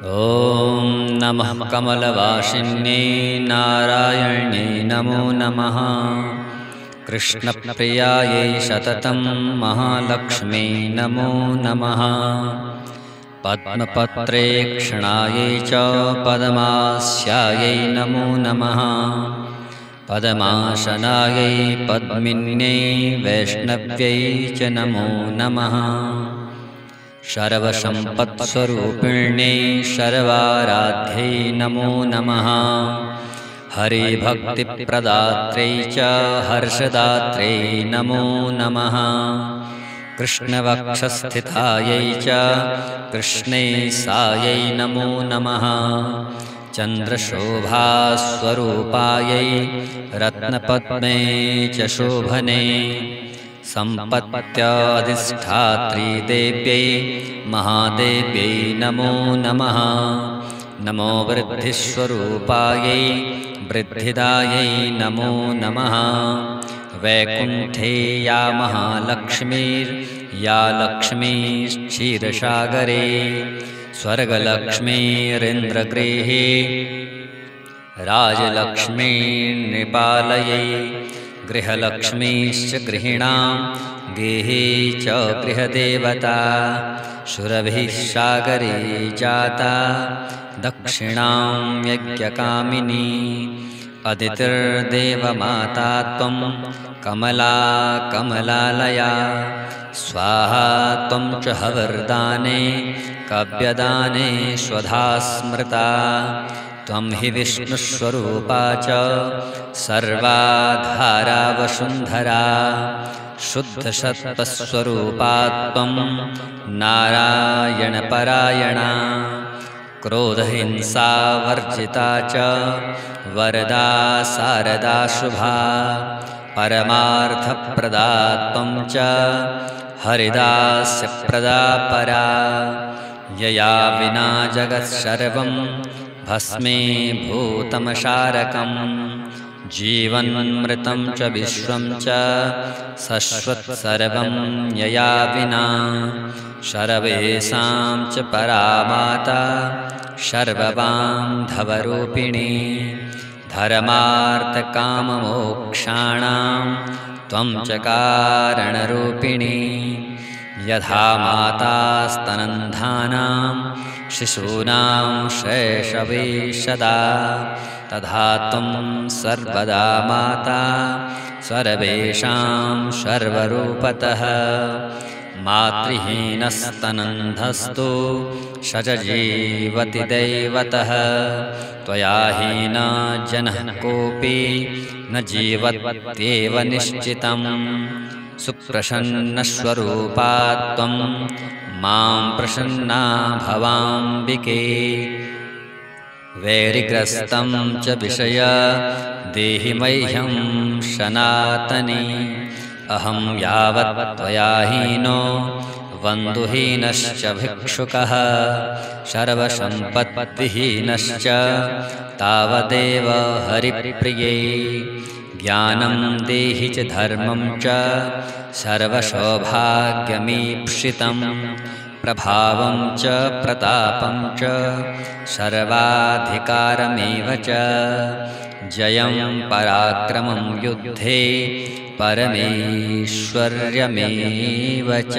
ॐ नमः कमलवासिन्ये नारायण्ये नमो नमः। कृष्णप्रियायै सततं महालक्ष्मी नमो नमः। पद्मपत्रेक्षणायै च पद्मास्यायै नमो नमः। पद्मासनायै पद्मिन्यै वैष्णव्यै च नमो नमः। सर्वसम्पत्स्वरूपिण्यै सर्वाराध्यै नमो नमः। हरिभक्तिप्रदात्रै च हर्षदात्रै नमो नमः। कृष्णवक्षस्थितायै च कृष्णे सायै नमो नमः। चन्द्रशोभास्वरूपायै रत्नपद्मे च शोभने सम्पत्त्यधिष्ठात्री देव्यै महादेव्यै नमो नमः। नमो वृद्धिस्वरूपायै वृद्धिदायै नमो नमः। वैकुण्ठे या महालक्ष्मीर्या लक्ष्मीश्क्षीरसागरे स्वर्गलक्ष्मीरिन्द्रगृहे राजलक्ष्मीर्नृपालये गृहलक्ष्मीश्च गृहिणां गेहे च गृहदेवता सुरभिः सागरे जाता दक्षिणां यज्ञकामिनी अदितिर्देवमाता त्वं कमला कमलालया स्वाहा त्वं च हविर्दाने काव्यदाने स्वधा स्मृता त्वं हि विष्णुस्वरूपा च सर्वाधारा वसुन्धरा शुद्धसत्त्वस्वरूपा त्वं नारायणपरायणा क्रोधहिंसावर्जिता च वरदा शारदा शुभा परमार्थप्रदा त्वं च हरिदास्यप्रदा परा यया विना जगत्सर्वं भस्मीभूतमशारकं जीवन्मृतं च विश्वं च शश्वत्सर्वं यया विना सर्वेषां च परा माता सर्वबान्धवरूपिणी धर्मार्थकाममोक्षाणां त्वं च कारणरूपिणी यथा माता स्तनन्धानां शिशूनां शैशवे सदा तथा त्वं सर्वदा माता सर्वेषां सर्वरूपतः मातृहीनस्तनन्धस्तु सजजीवति दैवतः त्वया हीना जनः कोऽपि न जीवत्येव निश्चितम् सुप्रसन्नस्वरूपा त्वं मां प्रसन्ना भवाम्बिके वैरिग्रस्तं च विषय देहि मह्यं सनातनी अहं यावत् त्वया हीनो बन्धुहीनश्च भिक्षुकः सर्वसम्पद्विहीनश्च तावदेव हरिप्रिये ज्ञानं देहि च धर्मं च सर्वसौभाग्यमीप्सितं प्रभावं च प्रतापं च सर्वाधिकारमेव च जयं पराक्रमं युद्धे परमेश्वर्यमेव च।